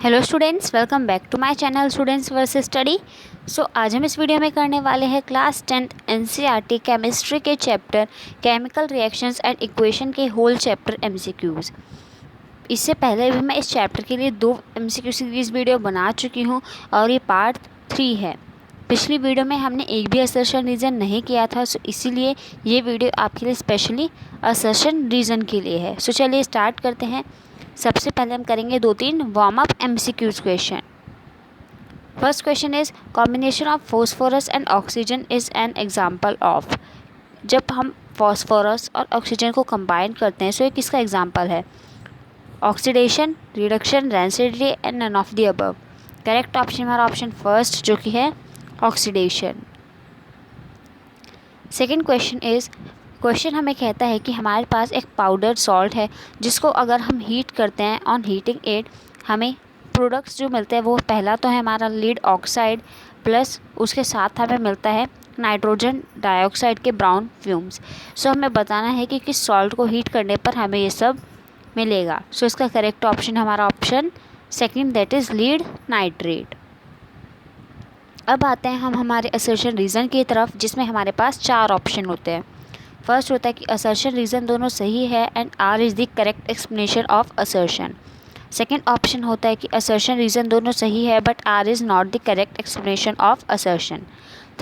Hello students, welcome back to my channel students versus study. आज हम इस video में करने वाले हैं क्लास 10th एनसीईआरटी केमिस्ट्री के chapter chemical reactions and equation के होल चैप्टर एमसीक्यूज़। इससे पहले भी मैं इस चैप्टर के लिए 2 एमसीक्यू सीरीज़ वीडियो बना चुकी हूँ और ये पार्ट 3 है। पिछली वीडियो में हमने एक भी असर्शन रीज़न नहीं किया था, सो इसीलिए ये वीडियो आपके लिए स्पेशली असर्शन रीज़न के लिए है। सो चलिए स्टार्ट करते हैं। सबसे पहले हम करेंगे 2-3 warm up MCQs question. First question is combination of phosphorus and oxygen is an example of. जब हम फॉस्फोरस और ऑक्सीजन को कंबाइन करते हैं सो ये किसका एग्जांपल है? Oxidation, reduction, rancidity and none of the above. Correct option हमारा ऑप्शन फर्स्ट जो कि है ऑक्सीडेशन। सेकेंड क्वेश्चन हमें कहता है कि हमारे पास एक पाउडर सॉल्ट है जिसको अगर हम हीट करते हैं, ऑन हीटिंग इट हमें प्रोडक्ट्स जो मिलते हैं वो पहला तो है हमारा लीड ऑक्साइड, प्लस उसके साथ हमें मिलता है नाइट्रोजन डाइऑक्साइड के ब्राउन फ्यूम्स। सो हमें बताना है कि किस सॉल्ट को हीट करने पर हमें ये सब मिलेगा। सो इसका करेक्ट ऑप्शन हमारा option second, that is lead nitrate. अब आते हैं हम हमारे असर्शन रीज़न की तरफ, जिसमें हमारे पास 4 ऑप्शन होते हैं। फर्स्ट होता है कि असर्शन रीज़न दोनों सही है and R is the correct explanation of assertion. Second option होता है कि असर्शन रीज़न दोनों सही है but R is not the correct explanation of assertion.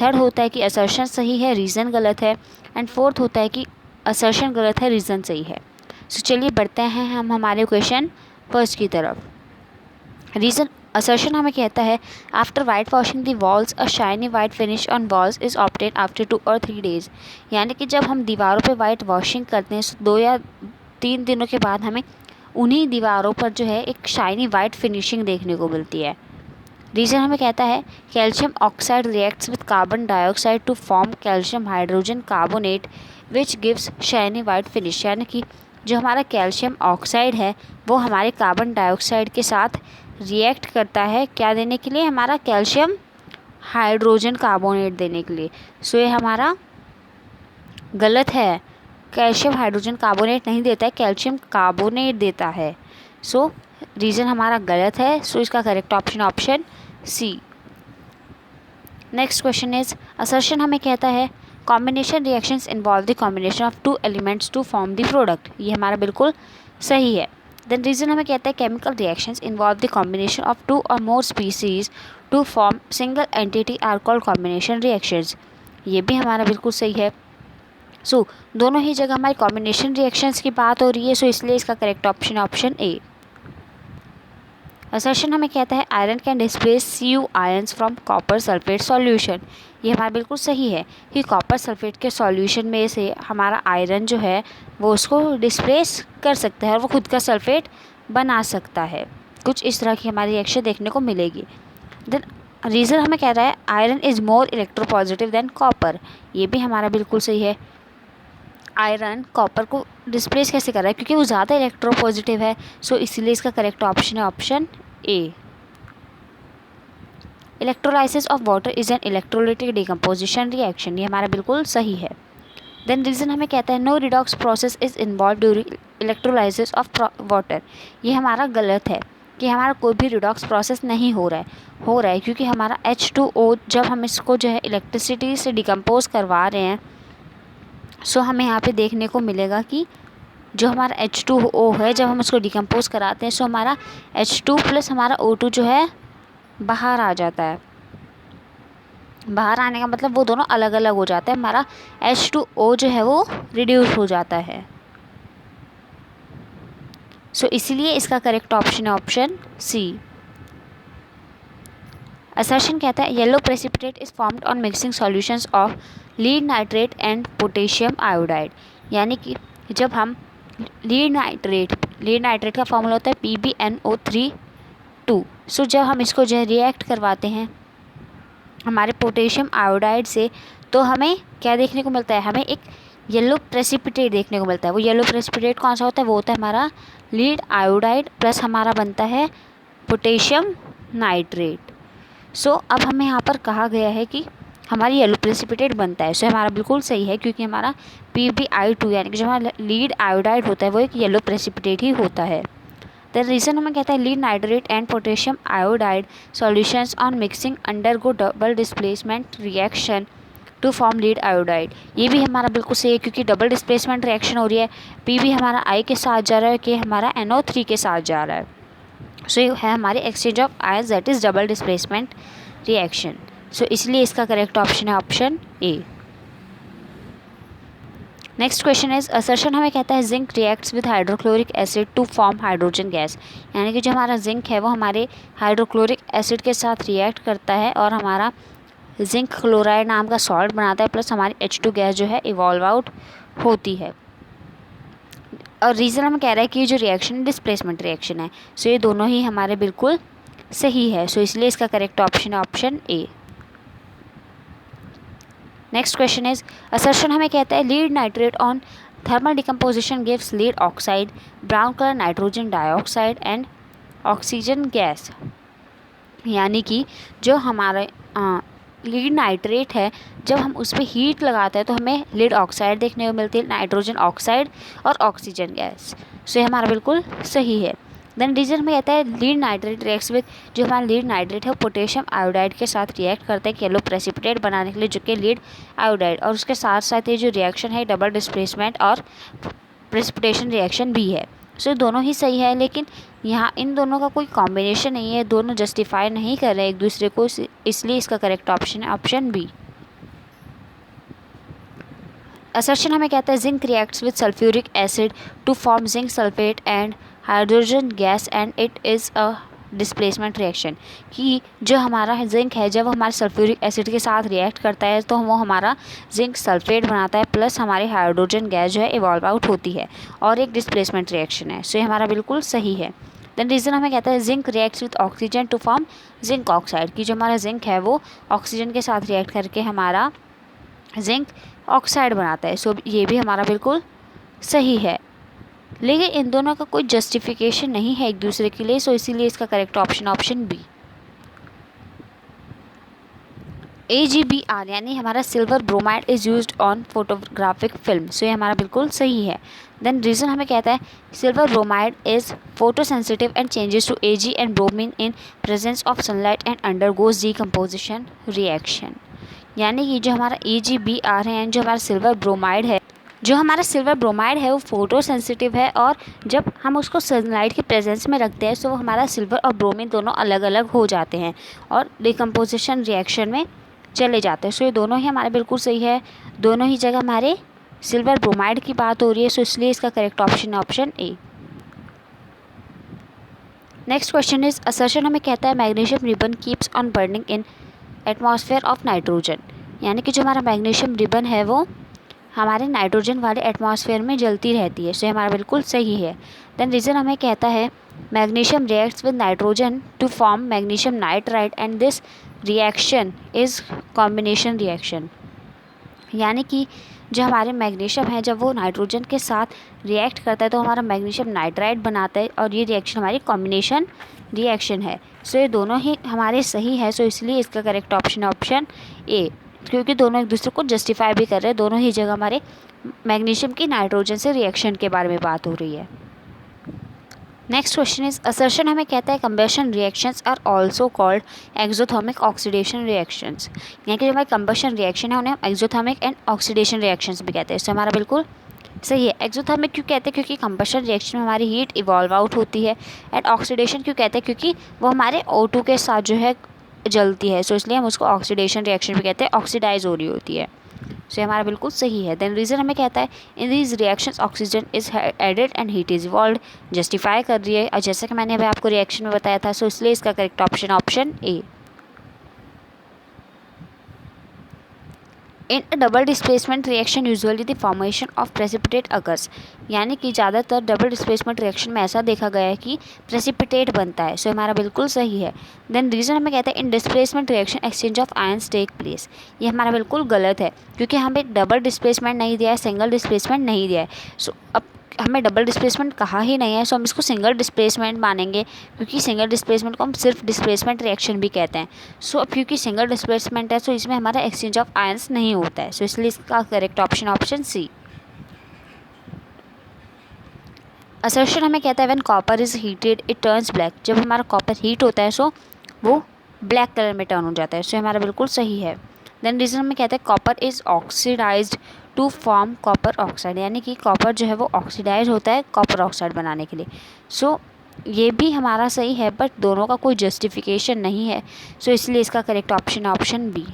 Third होता है कि असर्शन सही है, रीज़न गलत है। एंड फोर्थ होता है कि असर्शन गलत है, रीज़न सही है। सो चलिए बढ़ते हैं हम हमारे क्वेश्चन फर्स्ट की तरफ। रीज़न असर्शन हमें कहता है after white washing the walls a shiny white finish on walls is obtain after 2 or 3 days। यानी कि जब हम दीवारों पे वाइट वॉशिंग करते हैं 2 या 3 दिनों के बाद हमें उन्हीं दीवारों पर जो है एक शाइनी वाइट फिनिशिंग देखने को मिलती है। रीज़न हमें कहता है calcium oxide reacts with carbon dioxide to form calcium hydrogen carbonate which gives shiny white finish. यानी कि जो हमारा कैल्शियम ऑक्साइड है वो हमारे कार्बन डाइऑक्साइड के साथ रिएक्ट करता है, क्या देने के लिए? हमारा कैल्शियम हाइड्रोजन कार्बोनेट देने के लिए। सो ये हमारा गलत है, कैल्शियम हाइड्रोजन कार्बोनेट नहीं देता है, कैल्शियम कार्बोनेट देता है। सो रीज़न हमारा गलत है। सो इसका correct option option C. Next question is assertion हमें कहता है combination reactions involve the combination of 2 elements to form the product. ये हमारा बिल्कुल सही है। देन रीज़न हमें कहता है chemical reactions involve the combination of 2 or more species to form single entity are called combination reactions. ये भी हमारा बिल्कुल सही है। सो दोनों ही जगह हमारी कॉम्बिनेशन रिएक्शंस की बात हो रही है, सो इसलिए इसका correct option option A. Assertion हमें कहता है iron can displace Cu ions from copper sulphate solution. ये हमारा बिल्कुल सही है कि कॉपर सल्फेट के सॉल्यूशन में से हमारा आयरन जो है वो उसको डिस्प्लेस कर सकता है और वो खुद का सल्फेट बना सकता है। कुछ इस तरह की हमारी रिएक्शन देखने को मिलेगी। देन रीज़न हमें कह रहा है iron is more electropositive than copper. ये भी हमारा बिल्कुल सही है। आयरन कॉपर को डिस्प्लेस कैसे कर रहा है? क्योंकि वो ज़्यादा इलेक्ट्रोपॉजिटिव है। सो इसीलिए इसका करेक्ट ऑप्शन है option A. Electrolysis of water is an electrolytic decomposition reaction. ये हमारा बिल्कुल सही है। देन रीज़न हमें कहता है no redox process is involve during electrolysis of water. ये हमारा गलत है कि हमारा कोई भी रिडॉक्स प्रोसेस नहीं हो रहा है क्योंकि हमारा H2O जब हम इसको जो है इलेक्ट्रिसिटी से डिकम्पोज करवा रहे हैं सो हमें यहाँ पे देखने को मिलेगा कि जो हमारा H2O है जब हम उसको डिकम्पोज कराते हैं सो हमारा H2 प्लस हमारा O2 जो है बाहर आ जाता है। बाहर आने का मतलब वो दोनों अलग अलग हो जाता है, हमारा H2O जो है वो रिड्यूस हो जाता है। सो इसीलिए इसका करेक्ट ऑप्शन है ऑप्शन सी। असर्शन कहता है yellow precipitate is formed on mixing solutions of lead nitrate and potassium iodide. यानी कि जब हम लीड नाइट्रेट का फॉर्मूला होता है PbNO3(2). सो जब हम इसको जो है रिएक्ट करवाते हैं हमारे पोटेशियम आयोडाइड से तो हमें क्या देखने को मिलता है? हमें एक येलो प्रेसिपिटेट देखने को मिलता है। वो येलो प्रेसिपिटेट कौन सा होता है? वो होता है हमारा लीड आयोडाइड प्लस हमारा बनता है पोटेशियम नाइट्रेट। सो अब हमें यहाँ पर कहा गया है कि हमारी येलो प्रेसिपिटेट बनता है। सो हमारा बिल्कुल सही है क्योंकि हमारा PbI2 यानी कि जो हमारा लीड आयोडाइड होता है वो एक येलो प्रेसिपिटेट ही होता है। देन रीज़न हमें कहता है lead nitrate and potassium iodide solutions on mixing undergo double displacement reaction to form lead iodide. ये भी हमारा बिल्कुल सही है क्योंकि डबल डिस्प्लेसमेंट रिएक्शन हो रही है, पी भी हमारा आई के साथ जा रहा है, के हमारा NO3 के साथ जा रहा है। सो ये है हमारे exchange of ions that is double displacement reaction. So इसलिए इसका करेक्ट ऑप्शन है option A. Next question is assertion हमें कहता है zinc reacts with hydrochloric acid to form hydrogen gas. यानी कि जो हमारा जिंक है वो हमारे हाइड्रोक्लोरिक एसिड के साथ रिएक्ट करता है और हमारा जिंक क्लोराइड नाम का सॉल्ट बनाता है, प्लस हमारी H2 गैस जो है इवॉल्व आउट होती है। और रीज़न हमें कह रहा है कि ये जो रिएक्शन डिस्प्लेसमेंट रिएक्शन है। सो ये दोनों ही हमारे बिल्कुल सही है। सो इसलिए इसका करेक्ट ऑप्शन है option A. Next question is assertion हमें कहता है lead nitrate on thermal decomposition gives lead oxide, brown colour nitrogen dioxide and oxygen gas. यानी कि जो हमारे लीड नाइट्रेट है, जब हम उस पर हीट लगाते हैं तो हमें लीड ऑक्साइड देखने को मिलती है, नाइट्रोजन ऑक्साइड और ऑक्सीजन गैस। सो ये हमारा बिल्कुल सही है। देन रीजन में कहता है लीड नाइट्रेट रिएक्ट्स विद, जो हमारा लीड नाइट्रेट है वो पोटेशियम आयोडाइड के साथ रिएक्ट करते हैं येलो प्रेसिपिटेट बनाने के लिए, जो कि लीड आयोडाइड, और उसके साथ साथ ये जो रिएक्शन है डबल डिस्प्लेसमेंट और प्रेसिपिटेशन रिएक्शन भी है। सो दोनों ही सही है, लेकिन यहाँ इन दोनों का कोई कॉम्बिनेशन नहीं है, दोनों जस्टिफाई नहीं कर रहे एक दूसरे को, इसलिए इसका करेक्ट ऑप्शन है ऑप्शन बी। असर्शन हमें कहता है zinc reacts with sulphuric acid to form zinc sulphate and hydrogen gas and it is a displacement reaction. कि जो हमारा जिंक है जब हमारे सल्फ्यूरिक एसिड के साथ रिएक्ट करता है तो वो हमारा जिंक सल्फेट बनाता है, प्लस हमारी हाइड्रोजन गैस जो है इवॉल्व आउट होती है और एक डिस्प्लेसमेंट रिएक्शन है। सो ये हमारा बिल्कुल सही है। देन रीज़न हमें कहता है zinc reacts with oxygen to form zinc oxide. कि जो हमारा जिंक है वो ऑक्सीजन के साथ रिएक्ट करके हमारा जिंक ऑक्साइड बनाता है। सो ये भी हमारा बिल्कुल सही है, लेकिन इन दोनों का कोई जस्टिफिकेशन नहीं है एक दूसरे के लिए। सो इसीलिए इसका correct option option B. AgBr यानी हमारा silver bromide is used on photographic film. So ये हमारा बिल्कुल सही है। देन रीज़न हमें कहता है silver bromide is photo sensitive and changes to Ag and bromine in presence of sunlight and undergoes decomposition reaction. यानी कि जो हमारा AgBr है, जो हमारा सिल्वर ब्रोमाइड है, वो फ़ोटो सेंसिटिव है, और जब हम उसको सनलाइट के प्रेजेंस में रखते हैं तो वो हमारा सिल्वर और ब्रोमीन दोनों अलग अलग हो जाते हैं और डिकम्पोजिशन रिएक्शन में चले जाते हैं। सो ये दोनों ही हमारे बिल्कुल सही है, दोनों ही जगह हमारे सिल्वर ब्रोमाइड की बात हो रही है। सो इसलिए इसका करेक्ट ऑप्शन है option A. Next question is assertion हमें कहता है magnesium ribbon keeps on burning in atmosphere of nitrogen. यानी कि जो हमारा मैग्नीशियम रिबन है वो हमारे नाइट्रोजन वाले एटमॉस्फेयर में जलती रहती है। सो हमारा बिल्कुल सही है। देन रीज़न हमें कहता है magnesium reacts with nitrogen to form magnesium nitride and this reaction is combination reaction. यानी कि जो हमारे मैग्नीशियम है जब वो नाइट्रोजन के साथ रिएक्ट करता है तो हमारा मैग्नीशियम नाइट्राइड बनाता है, और ये रिएक्शन हमारी कॉम्बिनेशन रिएक्शन है। सो ये दोनों ही हमारे सही है। सो इसलिए इसका करेक्ट ऑप्शन है ऑप्शन ए, क्योंकि दोनों एक दूसरे को जस्टिफाई भी कर रहे हैं, दोनों ही जगह हमारे मैग्नीशियम की नाइट्रोजन से रिएक्शन के बारे में बात हो रही है। नेक्स्ट क्वेश्चन इज असर्शन हमें कहता है combustion reactions are also called exothermic oxidation reactions. यानी कि जो हमारे कंबशन रिएक्शन है उन्हें हम एक्सोथर्मिक एंड ऑक्सीडेशन रिएक्शंस भी कहते हैं। इससे हमारा बिल्कुल सही है। एक्सोथर्मिक क्यों कहते हैं? क्योंकि कंबशन रिएक्शन में हमारी हीट इवॉल्व आउट होती है। एंड ऑक्सीडेशन क्यों कहते हैं? क्योंकि वो हमारे O2 के साथ जो है जलती है। सो इसलिए हम उसको ऑक्सीडेशन रिएक्शन भी कहते हैं, ऑक्सीडाइज हो रही होती है। सो हमारा बिल्कुल सही है। देन रीज़न हमें कहता है in these reactions oxygen is added and heat is evolve. Justify कर रही है, और जैसे कि मैंने अभी आपको रिएक्शन में बताया था। सो इसलिए इसका correct option option A. In a double displacement reaction usually the formation of precipitate occurs. यानी कि ज़्यादातर डबल डिस्प्लेसमेंट रिएक्शन में ऐसा देखा गया है कि प्रेसिपिटेट बनता है। सो हमारा बिल्कुल सही है। देन रीज़न हमें कहता है in displacement reaction exchange of ions take place. ये हमारा बिल्कुल गलत है, क्योंकि हमें डबल डिस्प्लेसमेंट नहीं दिया है, सिंगल डिस्प्लेसमेंट नहीं दिया है। सो अब हमें डबल डिस्प्लेसमेंट कहा ही नहीं है, सो हम इसको सिंगल डिस्प्लेसमेंट मानेंगे, क्योंकि सिंगल डिस्प्लेसमेंट को हम सिर्फ डिस्प्लेसमेंट रिएक्शन भी कहते हैं। सो अब क्योंकि सिंगल डिस्प्लेसमेंट है सो इसमें हमारा एक्सचेंज ऑफ आयंस नहीं होता है। सो इसलिए इसका correct option option C. Assertion हमें कहता है when copper is heated it turns black, जब हमारा कॉपर हीट होता है सो वो ब्लैक कलर में टर्न हो जाता है, सो हमारा बिल्कुल सही है। देन रीज़न हमें कहता है copper is oxidized to form copper oxide, यानी कि कॉपर जो है वो ऑक्सीडाइज होता है कॉपर ऑक्साइड बनाने के लिए। सो ये भी हमारा सही है, बट दोनों का कोई जस्टिफिकेशन नहीं है, सो इसलिए इसका करेक्ट ऑप्शन है option B.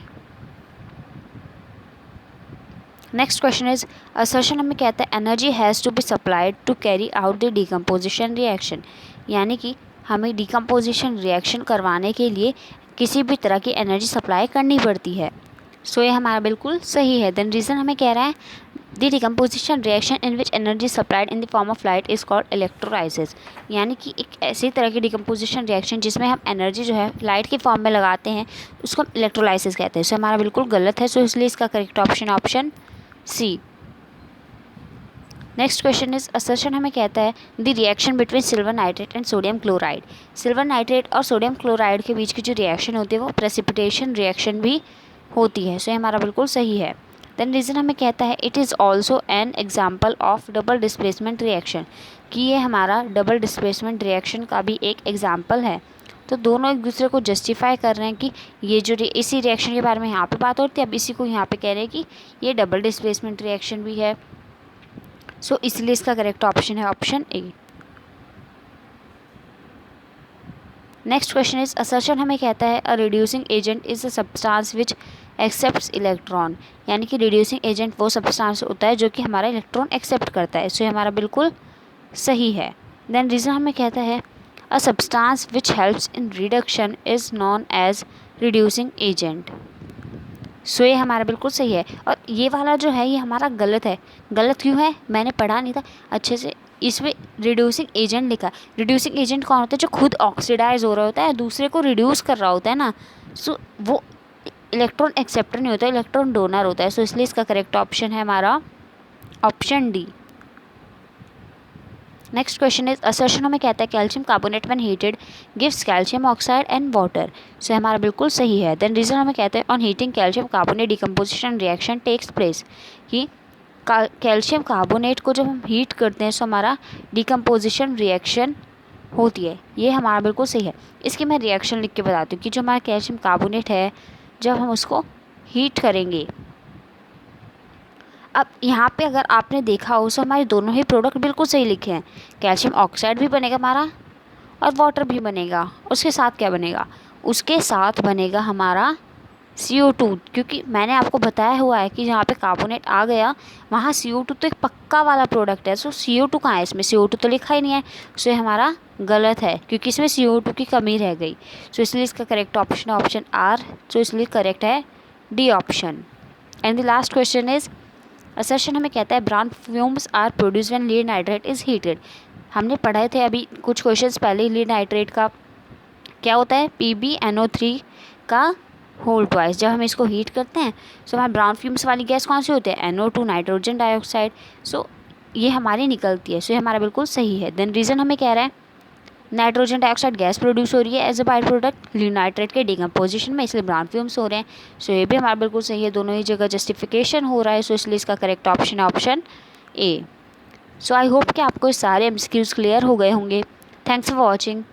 Next question is assertion हमें कहता है energy has to be supplied to carry out the decomposition reaction, यानी कि हमें डिकम्पोजिशन रिएक्शन करवाने के लिए किसी भी तरह की एनर्जी सप्लाई करनी पड़ती है, सो ये हमारा बिल्कुल सही है। देन रीज़न हमें कह रहा है the decomposition reaction in which energy supplied in the form of light is called electrolysis, यानी कि एक ऐसी तरह की डिकम्पोजिशन रिएक्शन जिसमें हम एनर्जी जो है लाइट के फॉर्म में लगाते हैं उसको हम इलेक्ट्रोलाइसिस कहते हैं, सो हमारा बिल्कुल गलत है, सो इसलिए इसका correct option option C. Next question is assertion हमें कहता है the reaction between silver nitrate and sodium chloride, silver nitrate और सोडियम क्लोराइड के बीच की जो रिएक्शन होती है वो प्रेसिपिटेशन रिएक्शन भी होती है, सो हमारा बिल्कुल सही है। देन रीज़न हमें कहता है it is also an example of double displacement reaction, कि ये हमारा डबल डिस्प्लेसमेंट रिएक्शन का भी एक एग्जाम्पल है, तो दोनों एक दूसरे को जस्टिफाई कर रहे हैं कि ये जो इसी रिएक्शन के बारे में यहाँ पे बात होती है, अब इसी को यहाँ पे कह रहे हैं कि ये डबल डिस्प्लेसमेंट रिएक्शन भी है, सो इसलिए इसका करेक्ट ऑप्शन है option A. Next question is assertion हमें कहता है a reducing agent is a substance which accepts electron, यानी कि रिड्यूसिंग एजेंट वो सब्सटेंस होता है जो कि हमारा इलेक्ट्रॉन एक्सेप्ट करता है, सो ये हमारा बिल्कुल सही है। देन रीज़न हमें कहता है a substance which helps in reduction is known as reducing agent, so ये हमारा बिल्कुल सही है। और ये वाला जो है ये हमारा गलत है, गलत क्यों है मैंने पढ़ा नहीं था अच्छे से, इसमें रिड्यूसिंग एजेंट लिखा है, रिड्यूसिंग एजेंट कौन होता है जो खुद ऑक्सीडाइज हो रहा होता है दूसरे को रिड्यूस कर रहा होता है ना, सो वो इलेक्ट्रॉन एक्सेप्टर नहीं होता, इलेक्ट्रॉन डोनर होता है, सो इसलिए इसका करेक्ट ऑप्शन है हमारा option D. Next question is assertion हमें कहता है calcium carbonate when heated gives calcium oxide and water, so हमारा बिल्कुल सही है। देन रीज़न हमें कहता है on heating calcium carbonate decomposition reaction takes place, कि कैल्शियम कार्बोनेट को जब हम हीट करते हैं सो हमारा डिकम्पोजिशन रिएक्शन होती है, ये हमारा बिल्कुल सही है। इसकी मैं रिएक्शन लिख के बताती हूँ कि जो हमारा कैल्शियम कार्बोनेट है जब हम उसको हीट करेंगे, अब यहाँ पे अगर आपने देखा हो तो हमारे दोनों ही प्रोडक्ट बिल्कुल सही लिखे हैं, कैल्शियम ऑक्साइड भी बनेगा हमारा और वाटर भी बनेगा, उसके साथ क्या बनेगा, उसके साथ बनेगा हमारा CO2, क्योंकि मैंने आपको बताया हुआ है कि जहाँ पे कार्बोनेट आ गया वहाँ CO2 तो एक पक्का वाला प्रोडक्ट है, सो CO2 कहाँ है इसमें, CO2 तो लिखा ही नहीं है, सो ये हमारा गलत है क्योंकि इसमें CO2 की कमी रह गई, सो इसलिए इसका करेक्ट ऑप्शन है ऑप्शन आर, सो इसलिए करेक्ट है D option. And the last question is assertion हमें कहता है brown fumes are produce when lead nitrate is heated, हमने पढ़े थे अभी कुछ क्वेश्चंस पहले लीड नाइट्रेट का क्या होता है PbNO3 का होल ट्वाइस, जब हम इसको हीट करते हैं सो हमारे ब्राउन फ्यूम्स वाली गैस कौन सी होती है NO2 नाइट्रोजन डाइऑक्साइड, सो ये हमारी निकलती है, सो ये हमारा बिल्कुल सही है। देन रीज़न हमें कह रहा है नाइट्रोजन डाइऑक्साइड गैस प्रोड्यूस हो रही है as a by product lead nitrate के डिकम्पोजिशन में, इसलिए ब्राउन फ्यूम्स हो रहे हैं, सो ये भी हमारा बिल्कुल सही है, दोनों ही जगह जस्टिफिकेशन हो रहा है, सो इसलिए इसका करेक्ट ऑप्शन है option A. So I hope कि आपको सारे MCQs क्लियर हो गए होंगे। Thanks for watching.